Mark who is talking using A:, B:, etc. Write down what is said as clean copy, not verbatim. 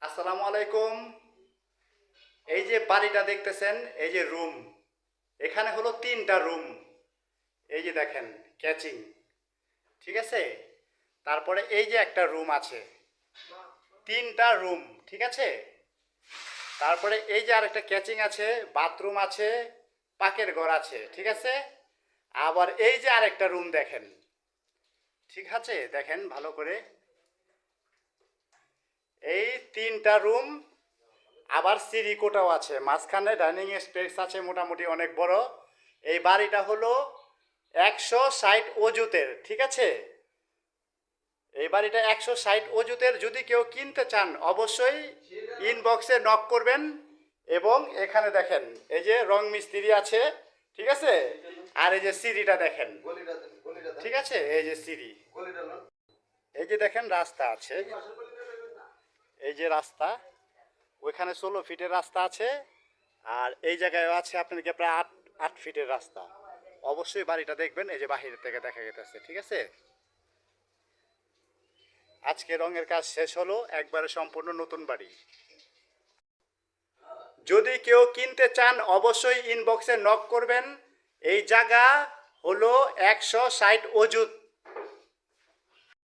A: আসসালামু আলাইকুম। এই যে বাড়িটা দেখতেছেন, এই যে রুম, এখানে হলো তিনটা রুম। এই যে দেখেন ক্যাচিং, ঠিক আছে। তারপরে এই যে একটা রুম আছে, তিনটা রুম, ঠিক আছে। তারপরে এই যে আরেকটা ক্যাচিং আছে, বাথরুম আছে, পাকের ঘর আছে, ঠিক আছে। আবার এই যে আরেকটা রুম দেখেন, ঠিক আছে, দেখেন ভালো করে। এই তিনটা রুম, আবার সিঁড়ি কোটাও আছে, মাঝখানে ডাইনিং স্পেস আছে মোটামুটি অনেক বড়। এই বাড়িটা হলো 160 অজুতের, ঠিক আছে। এই বাড়িটা 160 অজুতের। যদি কেউ কিনতে চান অবশ্যই ইনবক্সে নক করবেন। এবং এখানে দেখেন এই যে রং মিস্ত্রি আছে, ঠিক আছে। আর এই যে সিঁড়িটা দেখেন, ঠিক আছে, এই যে সিঁড়ি, এই যে দেখেন রাস্তা আছে, এই যে রাস্তা, ওইখানে 16 ফিটের রাস্তা আছে। আর এই জায়গায় আছে আপনার কি প্রায় 8 ফিটের রাস্তা। অবশ্যই বাড়িটা দেখবেন, এই যে বাহির থেকে দেখা যেতেছে, ঠিক আছে। আজকে রঙের কাজ শেষ হলো, একবারে সম্পূর্ণ নতুন বাড়ি। যদি কেউ কিনতে চান অবশ্যই ইনবক্সে নক করবেন। এই জায়গা হলো 160 অজুত।